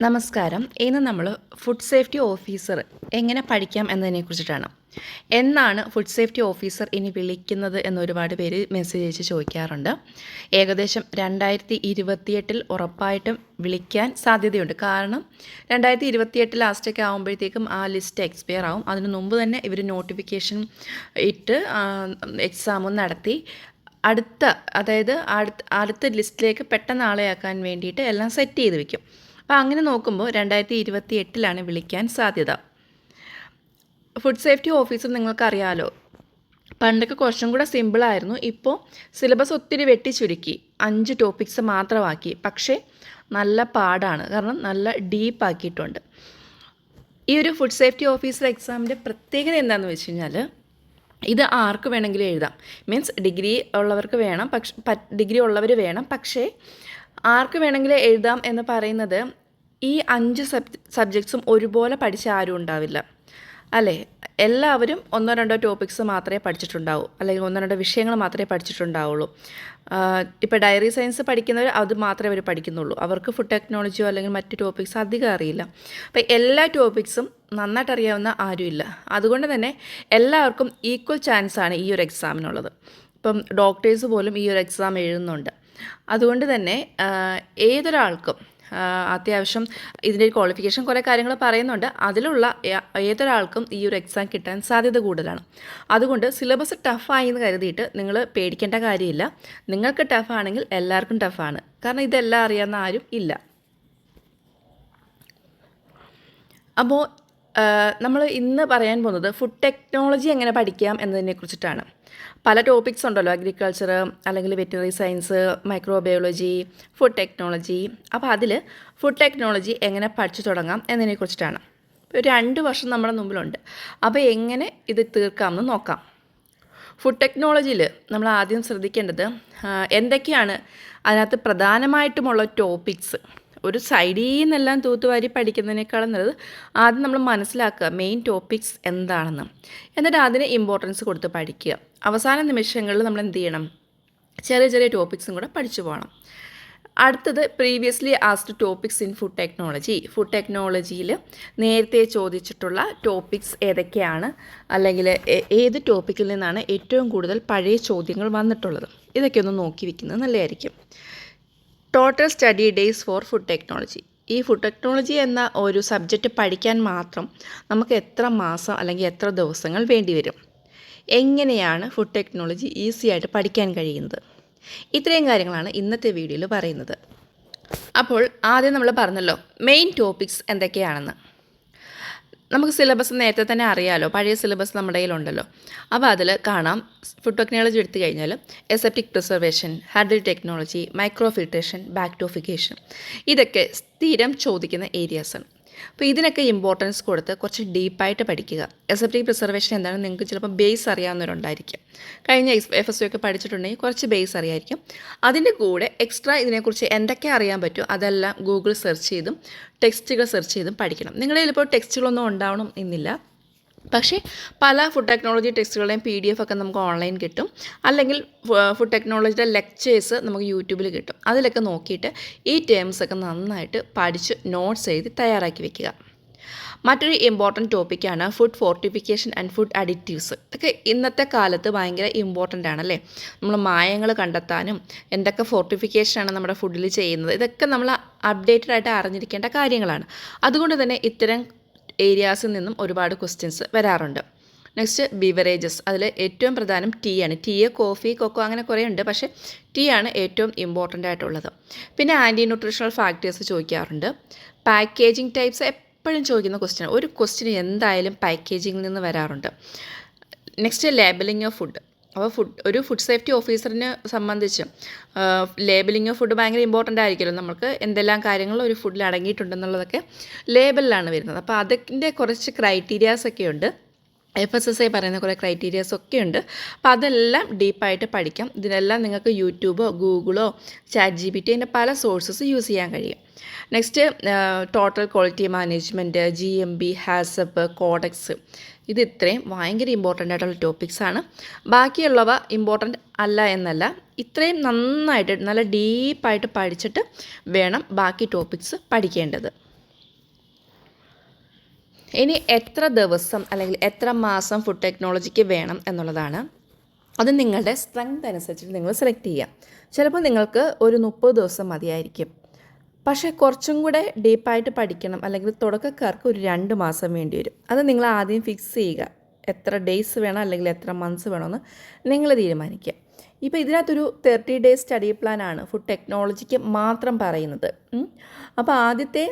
നമസ്കാരം. ഇന്ന് നമ്മൾ ഫുഡ് സേഫ്റ്റി ഓഫീസർ എങ്ങനെ പഠിക്കാം എന്നതിനെക്കുറിച്ചിട്ടാണ്. എന്നാണ് ഫുഡ് സേഫ്റ്റി ഓഫീസർ ഇനി വിളിക്കുന്നത് എന്ന് ഒരുപാട് പേര് മെസ്സേജ് അയച്ച് ചോദിക്കാറുണ്ട്. ഏകദേശം 2028 ഉറപ്പായിട്ടും വിളിക്കാൻ സാധ്യതയുണ്ട്. കാരണം 2028 ലാസ്റ്റൊക്കെ ആകുമ്പോഴത്തേക്കും ആ ലിസ്റ്റ് എക്സ്പയർ ആവും. അതിന് മുമ്പ് തന്നെ ഇവർ നോട്ടിഫിക്കേഷൻ ഇട്ട് എക്സാമും നടത്തി അടുത്ത ലിസ്റ്റിലേക്ക് പെട്ടെന്ന് ആളെയാക്കാൻ വേണ്ടിയിട്ട് എല്ലാം സെറ്റ് ചെയ്ത് വെക്കും. അപ്പോൾ അങ്ങനെ നോക്കുമ്പോൾ 2028 വിളിക്കാൻ സാധ്യത. ഫുഡ് സേഫ്റ്റി ഓഫീസർ നിങ്ങൾക്കറിയാലോ, പണ്ടൊക്കെ കുറച്ചും കൂടെ സിമ്പിളായിരുന്നു. ഇപ്പോൾ സിലബസ് ഒത്തിരി വെട്ടിച്ചുരുക്കി, 5 ടോപ്പിക്സ് മാത്രമാക്കി. പക്ഷേ നല്ല പാടാണ്, കാരണം നല്ല ഡീപ്പാക്കിയിട്ടുണ്ട്. ഈ ഒരു ഫുഡ് സേഫ്റ്റി ഓഫീസർ എക്സാമിൻ്റെ പ്രത്യേകത എന്താണെന്ന് വെച്ച് കഴിഞ്ഞാൽ, ഇത് ആർക്ക് വേണമെങ്കിലും എഴുതാം. മീൻസ് ഡിഗ്രി ഉള്ളവർക്ക് വേണം, ഡിഗ്രി ഉള്ളവർ വേണം. പക്ഷേ ആർക്ക് വേണമെങ്കിലും എഴുതാം എന്ന് പറയുന്നത്, ഈ 5 സബ്ജക്ട്സും ഒരുപോലെ പഠിച്ച ആരും ഉണ്ടാവില്ല അല്ലേ. എല്ലാവരും 1-2 ടോപ്പിക്സ് മാത്രമേ പഠിച്ചിട്ടുണ്ടാവൂ, അല്ലെങ്കിൽ 1-2 വിഷയങ്ങൾ മാത്രമേ പഠിച്ചിട്ടുണ്ടാവുള്ളൂ. ഇപ്പോൾ ഡയറി സയൻസ് പഠിക്കുന്നവർ അത് മാത്രമേ അവർ പഠിക്കുന്നുള്ളൂ. അവർക്ക് ഫുഡ് ടെക്നോളജിയോ അല്ലെങ്കിൽ മറ്റ് ടോപ്പിക്സ് അധികം അറിയില്ല. അപ്പോൾ എല്ലാ ടോപ്പിക്സും നന്നായിട്ട് അറിയാവുന്ന ആരുമില്ല. അതുകൊണ്ട് തന്നെ എല്ലാവർക്കും ഈക്വൽ ചാൻസാണ് ഈ ഒരു എക്സാമിനുള്ളത്. ഇപ്പം ഡോക്ടേഴ്സ് പോലും ഈ ഒരു എക്സാം എഴുതുന്നുണ്ട്. അതുകൊണ്ട് തന്നെ ഏതൊരാൾക്കും അത്യാവശ്യം ഇതിൻ്റെ ഒരു ക്വാളിഫിക്കേഷൻ കുറേ കാര്യങ്ങൾ പറയുന്നുണ്ട്. അതിലുള്ള ഏതൊരാൾക്കും ഈ ഒരു എക്സാം കിട്ടാൻ സാധ്യത കൂടുതലാണ്. അതുകൊണ്ട് സിലബസ് ടഫായി എന്ന് കരുതിയിട്ട് നിങ്ങൾ പേടിക്കേണ്ട കാര്യമില്ല. നിങ്ങൾക്ക് ടഫാണെങ്കിൽ എല്ലാവർക്കും ടഫാണ്. കാരണം ഇതെല്ലാം അറിയാവുന്ന ആരും ഇല്ല. അപ്പോൾ നമ്മൾ ഇന്ന് പറയാൻ പോകുന്നത് ഫുഡ് ടെക്നോളജി എങ്ങനെ പഠിക്കാം എന്നതിനെക്കുറിച്ചിട്ടാണ്. പല ടോപ്പിക്സ് ഉണ്ടല്ലോ, അഗ്രികൾച്ചർ അല്ലെങ്കിൽ veterinary science, microbiology, food technology. അപ്പോൾ അതിൽ ഫുഡ് ടെക്നോളജി എങ്ങനെ പഠിച്ചു തുടങ്ങാം എന്നതിനെക്കുറിച്ചിട്ടാണ്. ഒരു 2 വർഷം നമ്മുടെ മുമ്പിലുണ്ട്. അപ്പോൾ എങ്ങനെ ഇത് തീർക്കാമെന്ന് നോക്കാം. ഫുഡ് ടെക്നോളജിയിൽ നമ്മൾ ആദ്യം ശ്രദ്ധിക്കേണ്ടത് എന്തൊക്കെയാണ് അതിനകത്ത് പ്രധാനമായിട്ടുമുള്ള ടോപ്പിക്സ്. ഒരു സൈഡിൽ നിന്നെല്ലാം തൂത്തുവാരി പഠിക്കുന്നതിനേക്കാളും നല്ലത് ആദ്യം നമ്മൾ മനസ്സിലാക്കുക മെയിൻ ടോപ്പിക്സ് എന്താണെന്ന്. എന്നിട്ട് അതിന് ഇമ്പോർട്ടൻസ് കൊടുത്ത് പഠിക്കുക. അവസാന നിമിഷങ്ങളിൽ നമ്മൾ എന്ത് ചെയ്യണം, ചെറിയ ചെറിയ ടോപ്പിക്സും കൂടെ പഠിച്ചു പോകണം. അടുത്തത് previously ആസ്ഡ് topics in food technology. Food ടെക്നോളജിയിൽ നേരത്തെ ചോദിച്ചിട്ടുള്ള ടോപ്പിക്സ് ഏതൊക്കെയാണ്, അല്ലെങ്കിൽ ഏത് ടോപ്പിക്കിൽ നിന്നാണ് ഏറ്റവും കൂടുതൽ പഴയ ചോദ്യങ്ങൾ വന്നിട്ടുള്ളത്. ഇതൊക്കെ ഒന്ന് നോക്കി വയ്ക്കുന്നത് നല്ലതായിരിക്കും. Total study days for food technology. ഈ ഫുഡ് ടെക്നോളജി എന്ന ഒരു സബ്ജക്റ്റ് പഠിക്കാൻ മാത്രം നമുക്ക് എത്ര മാസം അല്ലെങ്കിൽ എത്ര ദിവസങ്ങൾ വേണ്ടി വരും? എങ്ങനെയാണ് ഫുഡ് ടെക്നോളജി ഈസി ആയിട്ട് പഠിക്കാൻ കഴിയുന്നത്? ഇത്രയും കാര്യങ്ങളാണ് ഇന്നത്തെ വീഡിയോയിൽ പറയുന്നത്. അപ്പോൾ ആദ്യം നമ്മൾ പറഞ്ഞല്ലോ മെയിൻ ടോപ്പിക്സ് എന്തൊക്കെയാണെന്ന്. നമുക്ക് സിലബസ് നേരത്തെ തന്നെ അറിയാമല്ലോ, പഴയ സിലബസ് നമ്മുടെ കയ്യിലുണ്ടല്ലോ. അപ്പോൾ അതിൽ കാണാം, ഫുഡ് ടെക്നോളജി എടുത്തു കഴിഞ്ഞാൽ aseptic preservation, hardware technology, micro filtration, bactofugation, ഇതൊക്കെ സ്ഥിരം ചോദിക്കുന്ന ഏരിയാസാണ്. അപ്പോൾ ഇതിനൊക്കെ ഇമ്പോർട്ടൻസ് കൊടുത്ത് കുറച്ച് ഡീപ്പായിട്ട് പഠിക്കുക. എസെപ്റ്റിക് പ്രിസർവേഷൻ എന്താണെന്ന് നിങ്ങൾക്ക് ചിലപ്പോൾ ബേസ് അറിയാവുന്നവരുണ്ടായിരിക്കും. കഴിഞ്ഞ FSO ഒക്കെ പഠിച്ചിട്ടുണ്ടെങ്കിൽ കുറച്ച് ബേസ് അറിയായിരിക്കും. അതിൻ്റെ കൂടെ എക്സ്ട്രാ ഇതിനെക്കുറിച്ച് എന്തൊക്കെ അറിയാൻ പറ്റുമോ അതെല്ലാം ഗൂഗിൾ സെർച്ച് ചെയ്തും ടെക്സ്റ്റുകൾ സെർച്ച് ചെയ്തും പഠിക്കണം. നിങ്ങളുടെ ചിലപ്പോൾ ടെക്സ്റ്റുകളൊന്നും ഉണ്ടാവണം എന്നില്ല. പക്ഷേ പല ഫുഡ് ടെക്നോളജി ടെക്സ്റ്റുകളുടെയും PDF ഒക്കെ നമുക്ക് ഓൺലൈൻ കിട്ടും. അല്ലെങ്കിൽ ഫുഡ് ടെക്നോളജിയുടെ ലെക്ചേഴ്സ് നമുക്ക് യൂട്യൂബിൽ കിട്ടും. അതിലൊക്കെ നോക്കിയിട്ട് ഈ ടേംസൊക്കെ നന്നായിട്ട് പഠിച്ച് നോട്ട്സ് എഴുതി തയ്യാറാക്കി വെക്കുക. മറ്റൊരു ഇമ്പോർട്ടൻറ്റ് ടോപ്പിക്കാണ് food fortification and food additives. ഇതൊക്കെ ഇന്നത്തെ കാലത്ത് ഭയങ്കര ഇമ്പോർട്ടൻ്റ് ആണല്ലേ. നമ്മൾ മായങ്ങൾ കണ്ടെത്താനും എന്തൊക്കെ ഫോർട്ടിഫിക്കേഷനാണ് നമ്മുടെ ഫുഡിൽ ചെയ്യുന്നത്, ഇതൊക്കെ നമ്മൾ അപ്ഡേറ്റഡ് ആയിട്ട് അറിഞ്ഞിരിക്കേണ്ട കാര്യങ്ങളാണ്. അതുകൊണ്ട് തന്നെ ഇത്തരം ഏരിയാസിൽ നിന്നും ഒരുപാട് ക്വസ്റ്റ്യൻസ് വരാറുണ്ട്. Next beverages. അതിൽ ഏറ്റവും പ്രധാനം ടീ ആണ്. ടീ, കോഫി, കൊക്കോ അങ്ങനെ കുറേ ഉണ്ട്. പക്ഷേ ടീ ആണ് ഏറ്റവും ഇമ്പോർട്ടൻ്റ് ആയിട്ടുള്ളത്. പിന്നെ ആൻറ്റി ന്യൂട്രീഷണൽ ഫാക്ടേഴ്സ് ചോദിക്കാറുണ്ട്. പാക്കേജിങ് ടൈപ്സ് എപ്പോഴും ചോദിക്കുന്ന ക്വസ്റ്റ്യൻ. ഒരു ക്വസ്റ്റ്യൻ എന്തായാലും പാക്കേജിങ്ങിൽ നിന്ന് വരാറുണ്ട്. Next labelling of food. അപ്പോൾ ഒരു ഫുഡ് സേഫ്റ്റി ഓഫീസറിനെ സംബന്ധിച്ച് ലേബലിംഗ് ഓഫ് ഫുഡ് ഭയങ്കര ഇമ്പോർട്ടൻ്റ് ആയിരിക്കുമല്ലോ. നമുക്ക് എന്തെല്ലാം കാര്യങ്ങൾ ഒരു ഫുഡിൽ അടങ്ങിയിട്ടുണ്ടെന്നുള്ളതൊക്കെ ലേബലിലാണ് വരുന്നത്. അപ്പോൾ അതിൻ്റെ കുറച്ച് ക്രൈറ്റീരിയാസൊക്കെ ഉണ്ട്. FSSAI പറയുന്ന കുറേ ക്രൈറ്റീരിയാസൊക്കെ ഉണ്ട്. അപ്പോൾ അതെല്ലാം ഡീപ്പായിട്ട് പഠിക്കാം. ഇതിനെല്ലാം നിങ്ങൾക്ക് യൂട്യൂബോ ഗൂഗിളോ ChatGPT അതിൻ്റെ പല സോഴ്സസ് യൂസ് ചെയ്യാൻ കഴിയും. Next total quality management, GMB, HACCP, codex. ഇത് ഇത്രയും ഭയങ്കര ഇമ്പോർട്ടൻ്റ് ആയിട്ടുള്ള ടോപ്പിക്സാണ്. ബാക്കിയുള്ളവ ഇമ്പോർട്ടൻ്റ് അല്ല എന്നല്ല, ഇത്രയും നന്നായിട്ട് നല്ല ഡീപ്പായിട്ട് പഠിച്ചിട്ട് വേണം ബാക്കി ടോപ്പിക്സ് പഠിക്കേണ്ടത്. ഇനി എത്ര ദിവസം അല്ലെങ്കിൽ എത്ര മാസം ഫുഡ് ടെക്നോളജിക്ക് വേണം എന്നുള്ളതാണ്. അത് നിങ്ങളുടെ സ്ട്രെങ്ത് അനുസരിച്ചിട്ട് നിങ്ങൾ സെലക്ട് ചെയ്യാം. ചിലപ്പോൾ നിങ്ങൾക്ക് ഒരു 30 ദിവസം മതിയായിരിക്കും. പക്ഷേ കുറച്ചും കൂടെ ഡീപ്പായിട്ട് പഠിക്കണം അല്ലെങ്കിൽ തുടക്കക്കാർക്ക് ഒരു 2 മാസം വേണ്ടി വരും. അത് നിങ്ങൾ ആദ്യം ഫിക്സ് ചെയ്യുക. എത്ര ഡേയ്സ് വേണം അല്ലെങ്കിൽ എത്ര മന്ത്സ് വേണമെന്ന് നിങ്ങൾ തീരുമാനിക്കുക. ഇപ്പോൾ ഇതിനകത്തൊരു 30 ഡേയ്സ് സ്റ്റഡി പ്ലാനാണ് ഫുഡ് ടെക്നോളജിക്ക് മാത്രം പറയുന്നത്. അപ്പോൾ ആദ്യത്തെ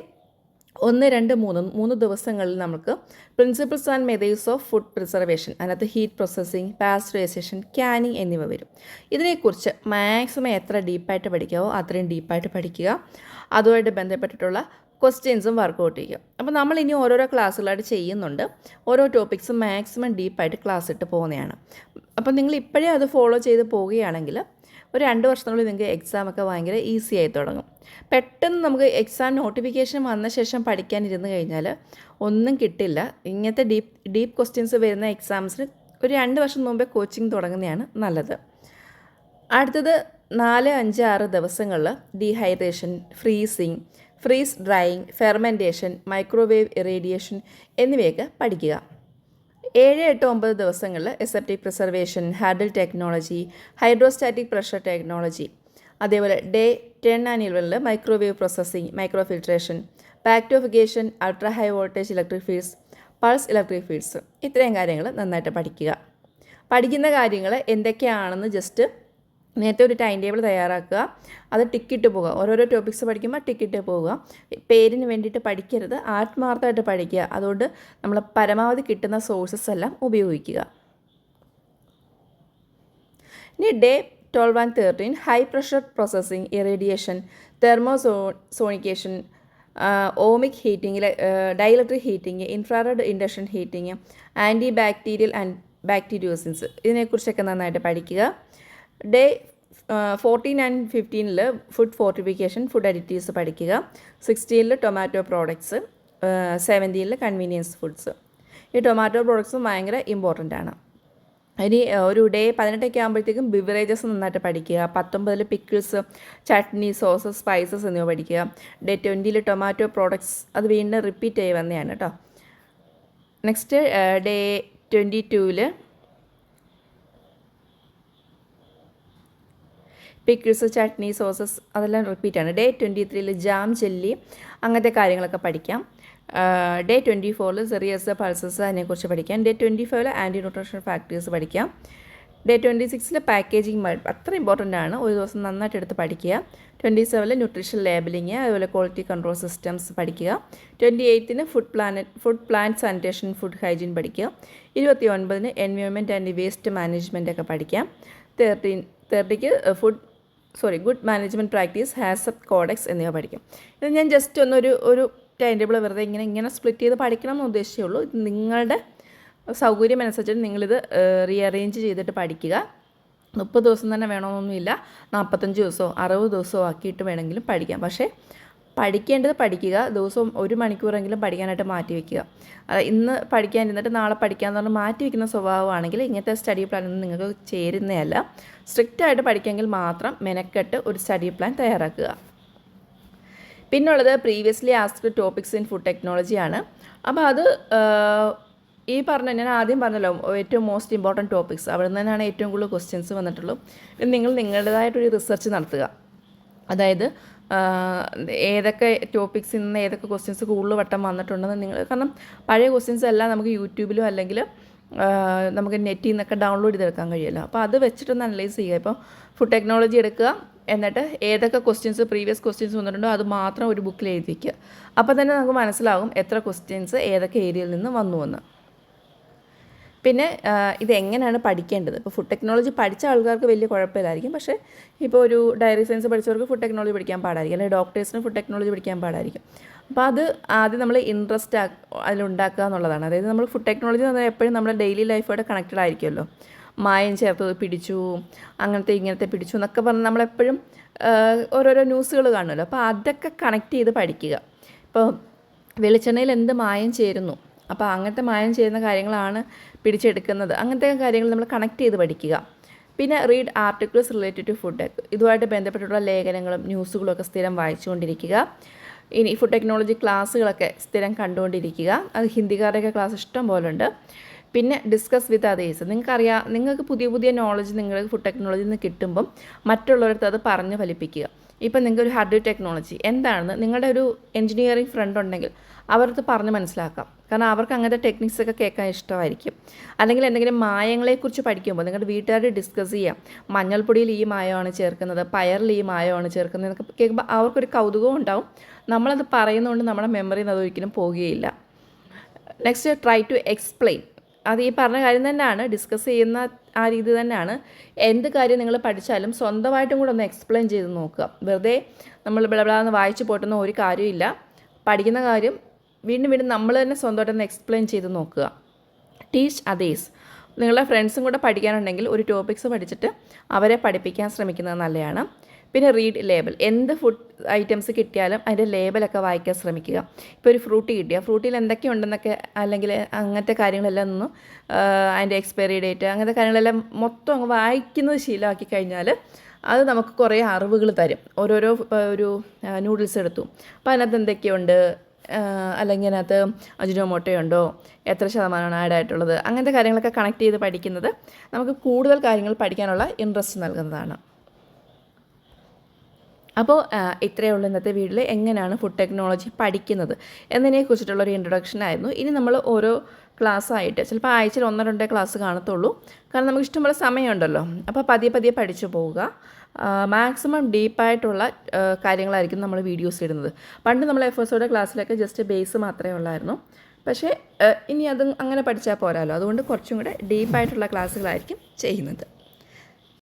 1, 2, 3 ദിവസങ്ങളിൽ നമുക്ക് principles and methods of food preservation, അതിനകത്ത് ഹീറ്റ് പ്രോസസ്സിങ്, പാസ്ചറൈസേഷൻ, ക്യാനിങ് എന്നിവ വരും. ഇതിനെക്കുറിച്ച് മാക്സിമം എത്ര ഡീപ്പായിട്ട് പഠിക്കാവോ അത്രയും ഡീപ്പായിട്ട് പഠിക്കുക. അതുമായിട്ട് ബന്ധപ്പെട്ടിട്ടുള്ള ക്വസ്റ്റ്യൻസും വർക്കൗട്ട് ചെയ്യുക. അപ്പോൾ നമ്മളിനി ഓരോരോ ക്ലാസ്സുകളായിട്ട് ചെയ്യുന്നുണ്ട്. ഓരോ ടോപ്പിക്സും മാക്സിമം ഡീപ്പായിട്ട് ക്ലാസ് ഇട്ട് പോകുന്നതാണ്. അപ്പോൾ നിങ്ങൾ ഇപ്പോഴേ അത് ഫോളോ ചെയ്ത് പോവുകയാണെങ്കിൽ ഒരു 2 വർഷത്തിനുള്ളിൽ നിങ്ങൾക്ക് എക്സാമൊക്കെ ഭയങ്കര ഈസി ആയി തുടങ്ങും. പെട്ടെന്ന് നമുക്ക് എക്സാം നോട്ടിഫിക്കേഷൻ വന്ന ശേഷം പഠിക്കാനിരുന്ന് കഴിഞ്ഞാൽ ഒന്നും കിട്ടില്ല. ഇങ്ങനത്തെ ഡീപ്പ് ക്വസ്റ്റ്യൻസ് വരുന്ന എക്സാംസിന് ഒരു 2 വർഷം മുമ്പേ കോച്ചിങ് തുടങ്ങുന്നതാണ് നല്ലത്. അടുത്തത് 4, 5, 6 ദിവസങ്ങളിൽ dehydration, freeze drying, fermentation, microwave irradiation എന്നിവയൊക്കെ പഠിക്കുക. 7, 8, 9 ദിവസങ്ങളിൽ aseptic preservation, hurdle technology, hydrostatic pressure technology, അതേപോലെ day 10 and 11 microwave processing, micro filtration, bactofugation, ultra high voltage electric fields, pulse electric fields, ഇത്രയും കാര്യങ്ങൾ നന്നായിട്ട് പഠിക്കുക. പഠിക്കുന്ന കാര്യങ്ങൾ എന്തൊക്കെയാണെന്ന് ജസ്റ്റ് നേരത്തെ ഒരു ടൈം ടേബിൾ തയ്യാറാക്കുക. അത് ടിക്കിട്ട് പോകുക. ഓരോരോ ടോപ്പിക്സ് പഠിക്കുമ്പോൾ ടിക്കിട്ട് പോവുക. പേരിന് വേണ്ടിയിട്ട് പഠിക്കരുത്, ആത്മാർത്ഥമായിട്ട് പഠിക്കുക. അതുകൊണ്ട് നമ്മൾ പരമാവധി കിട്ടുന്ന സോഴ്സസ് എല്ലാം ഉപയോഗിക്കുക. ഇനി day 12 and 13 high pressure processing, irradiation, thermosonication, ohmic heating, dielectric heating, infrared induction heating, anti bacterial and bacteriocins, ഇതിനെക്കുറിച്ചൊക്കെ നന്നായിട്ട് പഠിക്കുക. Day 14 and 15 food fortification, food additives പഠിക്കുക. 16 ടൊമാറ്റോ പ്രോഡക്ട്സ്, 17 കൺവീനിയൻസ് ഫുഡ്സ്. ഈ ടൊമാറ്റോ പ്രോഡക്ട്സും ഭയങ്കര ഇമ്പോർട്ടൻ്റ് ആണ്. ഇനി ഒരു ഡേ 18 ആകുമ്പോഴത്തേക്കും ബിവറേജസ് നന്നായിട്ട് പഠിക്കുക. 19 പിക്കിൾസ്, ചട്നി, സോസസ്, സ്പൈസസ് എന്നിവ പഠിക്കുക. ഡേ 20 ടൊമാറ്റോ പ്രോഡക്ട്സ്, അത് വീണ്ടും റിപ്പീറ്റ് ആയി വന്നതാണ് കേട്ടോ. Next day 22 pickles, chutney, sauces അതെല്ലാം റിപ്പീറ്റാണ്. ഡേ 23 ജാം, ജെല്ലി അങ്ങനത്തെ കാര്യങ്ങളൊക്കെ പഠിക്കാം. ഡേ 24 സെറിയസ്, പൾസസ് അതിനെക്കുറിച്ച് പഠിക്കാം. ഡേ 25 ആൻറ്റി ന്യൂട്രീഷൻ ഫാക്ടേഴ്സ് പഠിക്കാം. ഡേ 26 പാക്കേജിങ് അത്ര ഇമ്പോർട്ടൻ്റ് ആണ്. ഒരു ദിവസം നന്നായിട്ട് എടുത്ത് പഠിക്കുക. 27 ന്യൂട്രീഷൻ ലേബലിങ്, അതുപോലെ ക്വാളിറ്റി കൺട്രോൾ സിസ്റ്റംസ് പഠിക്കുക. 28 food plan sanitation, food hygiene പഠിക്കുക. 29 എൻവയോൺമെൻറ്റ് ആൻഡ് വേസ്റ്റ് മാനേജ്മെൻ്റ് ഒക്കെ പഠിക്കാം. 30 good management practice, HACCP codex എന്നിവ പഠിക്കും. ഇത് ഞാൻ ജസ്റ്റ് ഒരു ടൈം ടേബിൾ വെറുതെ ഇങ്ങനെ സ്പ്ലിറ്റ് ചെയ്ത് പഠിക്കണം എന്ന് ഉദ്ദേശിച്ചേ ഉള്ളൂ. ഇത് നിങ്ങളുടെ സൗകര്യം അനുസരിച്ചിട്ട് നിങ്ങളിത് റീഅറേഞ്ച് ചെയ്തിട്ട് പഠിക്കുക. 30 ദിവസം തന്നെ വേണമെന്നൊന്നുമില്ല. 45 ദിവസമോ 60 ദിവസമോ ആക്കിയിട്ട് വേണമെങ്കിലും പഠിക്കാം. പക്ഷേ പഠിക്കേണ്ടത് പഠിക്കുക. ദിവസവും 1 മണിക്കൂറെങ്കിലും പഠിക്കാനായിട്ട് മാറ്റി വയ്ക്കുക. ഇന്ന് പഠിക്കാനിരുന്നിട്ട് നാളെ പഠിക്കാമെന്ന് പറഞ്ഞാൽ മാറ്റി വയ്ക്കുന്ന സ്വഭാവമാണെങ്കിൽ ഇങ്ങനത്തെ സ്റ്റഡി പ്ലാനൊന്നും നിങ്ങൾക്ക് ചേരുന്നതല്ല. സ്ട്രിക്റ്റായിട്ട് പഠിക്കുമെങ്കിൽ മാത്രം മെനക്കെട്ട് ഒരു സ്റ്റഡി പ്ലാൻ തയ്യാറാക്കുക. പിന്നുള്ളത് previously asked topics in food ടെക്നോളജിയാണ്. അപ്പോൾ അത് ഞാൻ ആദ്യം പറഞ്ഞല്ലോ ഏറ്റവും മോസ്റ്റ് ഇമ്പോർട്ടൻറ്റ് ടോപ്പിക്സ്, അവിടെ നിന്ന് തന്നെയാണ് ഏറ്റവും കൂടുതൽ ക്വസ്റ്റ്യൻസ് വന്നിട്ടുള്ളൂ. നിങ്ങൾ നിങ്ങളുടേതായിട്ടൊരു റിസർച്ച് നടത്തുക. അതായത് ഏതൊക്കെ ടോപ്പിക്സിൽ നിന്ന് ഏതൊക്കെ ക്വസ്റ്റ്യൻസ് കൂടുതൽ വട്ടം വന്നിട്ടുണ്ടെന്ന് നിങ്ങൾ, കാരണം പഴയ ക്വസ്റ്റ്യൻസ് എല്ലാം നമുക്ക് യൂട്യൂബിലും അല്ലെങ്കിൽ നമുക്ക് നെറ്റിൽ നിന്നൊക്കെ ഡൗൺലോഡ് ചെയ്തെടുക്കാൻ കഴിയുമല്ലോ. അപ്പോൾ അത് വെച്ചിട്ടൊന്ന് അനലൈസ് ചെയ്യുക. ഇപ്പോൾ ഫുഡ് ടെക്നോളജി എടുക്കുക, എന്നിട്ട് ഏതൊക്കെ പ്രീവിയസ് ക്വസ്റ്റ്യൻസ് വന്നിട്ടുണ്ടോ അത് മാത്രം ഒരു ബുക്കിൽ എഴുതി വയ്ക്കുക. അപ്പോൾ തന്നെ നമുക്ക് മനസ്സിലാകും എത്ര ക്വസ്റ്റ്യൻസ് ഏതൊക്കെ ഏരിയയിൽ നിന്ന് വന്നുവെന്ന്. പിന്നെ ഇതെങ്ങനെയാണ് പഠിക്കേണ്ടത്. ഇപ്പോൾ ഫുഡ് ടെക്നോളജി പഠിച്ച ആൾക്കാർക്ക് വലിയ കുഴപ്പമില്ലായിരിക്കും. പക്ഷേ ഇപ്പോൾ ഒരു ഡയറി സയൻസ് പഠിച്ചവർക്ക് ഫുഡ് ടെക്നോളജി പഠിക്കാൻ പാടായിരിക്കും, അല്ലെങ്കിൽ ഡോക്ടേഴ്സിന് ഫുഡ് ടെക്നോളജി പഠിക്കാൻ പാടായിരിക്കും. അപ്പോൾ അത് ആദ്യം നമ്മൾ ഇൻട്രസ്റ്റ് അതിലുണ്ടാക്കുക എന്നുള്ളതാണ്. അതായത് നമ്മൾ ഫുഡ് ടെക്നോളജി എന്ന് പറഞ്ഞാൽ എപ്പോഴും നമ്മുടെ ഡെയിലി ലൈഫോടെ കണക്റ്റഡ് ആയിരിക്കുമല്ലോ. മായം ചേർത്തത് പിടിച്ചു, ഇങ്ങനത്തെ പിടിച്ചു എന്നൊക്കെ പറഞ്ഞ് നമ്മളെപ്പോഴും ഓരോരോ ന്യൂസുകൾ കാണുമല്ലോ. അപ്പോൾ അതൊക്കെ കണക്ട് ചെയ്ത് പഠിക്കുക. ഇപ്പോൾ വെളിച്ചെണ്ണയിൽ എന്ത് മായം ചേരുന്നു, അപ്പോൾ അങ്ങനത്തെ മായം ചെയ്യുന്ന കാര്യങ്ങളാണ് പിടിച്ചെടുക്കുന്നത്. അങ്ങനത്തെ കാര്യങ്ങൾ നമ്മൾ കണക്ട് ചെയ്ത് പഠിക്കുക. പിന്നെ read articles related to food. ഇതുമായിട്ട് ബന്ധപ്പെട്ടുള്ള ലേഖനങ്ങളും ന്യൂസുകളും ഒക്കെ സ്ഥിരം വായിച്ചുകൊണ്ടിരിക്കുക. ഇനി ഫുഡ് ടെക്നോളജി ക്ലാസ്സുകളൊക്കെ സ്ഥിരം കണ്ടുകൊണ്ടിരിക്കുക. അത് ഹിന്ദിക്കാരുടെയൊക്കെ ക്ലാസ് ഇഷ്ടം പോലെ ഉണ്ട്. പിന്നെ ഡിസ്കസ് വിത്ത് അതേഴ്സ്. നിങ്ങൾക്ക് പുതിയ പുതിയ നോളജ് നിങ്ങൾക്ക് ഫുഡ് ടെക്നോളജിയിൽ നിന്ന് കിട്ടുമ്പം മറ്റുള്ളവരടുത്ത് അത് പറഞ്ഞ് ഫലിപ്പിക്കുക. ഇപ്പം നിങ്ങൾക്കൊരു ഹാർഡ്വെയർ ടെക്നോളജി എന്താണെന്ന് നിങ്ങളുടെ ഒരു എഞ്ചിനീയറിംഗ് ഫ്രണ്ട് ഉണ്ടെങ്കിൽ അവർക്ക് പറഞ്ഞ് മനസ്സിലാക്കാം. കാരണം അവർക്ക് അങ്ങനത്തെ ടെക്നിക്സൊക്കെ കേൾക്കാൻ ഇഷ്ടമായിരിക്കും. അല്ലെങ്കിൽ എന്തെങ്കിലും മായങ്ങളെക്കുറിച്ച് പഠിക്കുമ്പോൾ നിങ്ങളുടെ വീട്ടുകാരോട് ഡിസ്കസ് ചെയ്യാം. മഞ്ഞൾപ്പൊടിയിൽ ഈ മായമാണ് ചേർക്കുന്നത്, പയറിൽ ഈ മായമാണ് ചേർക്കുന്നത് എന്നൊക്കെ കേൾക്കുമ്പോൾ അവർക്കൊരു കൗതുകവും ഉണ്ടാവും. നമ്മളത് പറയുന്നതുകൊണ്ട് നമ്മുടെ മെമ്മറിയിൽ നിന്ന് അതൊരിക്കലും പോകുകയില്ല. Next, try to explain. അത് ഈ പറഞ്ഞ കാര്യം തന്നെയാണ്, ഡിസ്കസ് ചെയ്യുന്ന ആ രീതി തന്നെയാണ്. എന്ത് കാര്യം നിങ്ങൾ പഠിച്ചാലും സ്വന്തമായിട്ടും കൂടെ ഒന്ന് എക്സ്പ്ലെയിൻ ചെയ്ത് നോക്കുക. വെറുതെ നമ്മൾ ബിളബിളാന്ന് വായിച്ച് പോട്ടുന്ന ഒരു കാര്യമില്ല. പഠിക്കുന്ന കാര്യം വീണ്ടും വീണ്ടും നമ്മൾ തന്നെ സ്വന്തമായിട്ടൊന്ന് എക്സ്പ്ലെയിൻ ചെയ്ത് നോക്കുക. Teach others. നിങ്ങളുടെ ഫ്രണ്ട്സും കൂടെ പഠിക്കാനുണ്ടെങ്കിൽ ഒരു ടോപ്പിക്സ് പഠിച്ചിട്ട് അവരെ പഠിപ്പിക്കാൻ ശ്രമിക്കുന്നത് നല്ലതാണ്. പിന്നെ റീഡ് ലേബൽ. എന്ത് ഫുഡ് ഐറ്റംസ് കിട്ടിയാലും അതിൻ്റെ ലേബലൊക്കെ വായിക്കാൻ ശ്രമിക്കുക. ഇപ്പോൾ ഒരു ഫ്രൂട്ടി കിട്ടിയാൽ ഫ്രൂട്ടിയിൽ എന്തൊക്കെയുണ്ടെന്നൊക്കെ, അല്ലെങ്കിൽ അങ്ങനത്തെ കാര്യങ്ങളെല്ലാം ഒന്ന് അതിൻ്റെ എക്സ്പയറി ഡേറ്റ് അങ്ങനത്തെ കാര്യങ്ങളെല്ലാം മൊത്തം അങ്ങ് വായിക്കുന്നത് ശീലമാക്കി കഴിഞ്ഞാൽ അത് നമുക്ക് കുറേ അറിവുകൾ തരും. ഓരോരോ ഒരു നൂഡിൽസ് എടുത്തു, അപ്പോൾ അതിനകത്ത് എന്തൊക്കെയുണ്ട്, അല്ലെങ്കിൽ അതിനകത്ത് അജിനോമോട്ടോയുണ്ടോ, എത്ര ശതമാനമാണ് ആഡായിട്ടുള്ളത്, അങ്ങനത്തെ കാര്യങ്ങളൊക്കെ കണക്ട് ചെയ്ത് പഠിക്കുന്നത് നമുക്ക് കൂടുതൽ കാര്യങ്ങൾ പഠിക്കാനുള്ള ഇൻട്രസ്റ്റ് നൽകുന്നതാണ്. അപ്പോൾ ഇത്രയേ ഉള്ളൂ ഇന്നത്തെ വീഡിയോയിൽ എങ്ങനെയാണ് ഫുഡ് ടെക്നോളജി പഠിക്കുന്നത് എന്നതിനെക്കുറിച്ചിട്ടുള്ളൊരു ഇൻട്രൊഡക്ഷൻ ആയിരുന്നു. ഇനി നമ്മൾ ഓരോ ക്ലാസ്സായിട്ട് ചിലപ്പോൾ ആഴ്ചയിൽ 1-2 ക്ലാസ് കാണത്തുള്ളൂ. കാരണം നമുക്ക് ഇഷ്ടംപോലെ സമയമുണ്ടല്ലോ. അപ്പോൾ പതിയെ പതിയെ പഠിച്ചു പോവുക. മാക്സിമം ഡീപ്പായിട്ടുള്ള കാര്യങ്ങളായിരിക്കും നമ്മൾ വീഡിയോസ് ഇടുന്നത്. പണ്ട് നമ്മൾ FSOയുടെ ക്ലാസ്സിലൊക്കെ ജസ്റ്റ് ബേസ് മാത്രമേ ഉള്ളായിരുന്നു. പക്ഷേ ഇനി അത് അങ്ങനെ പഠിച്ചാൽ പോരാല്ലോ. അതുകൊണ്ട് കുറച്ചും കൂടെ ഡീപ്പായിട്ടുള്ള ക്ലാസ്സുകളായിരിക്കും ചെയ്യുന്നത്.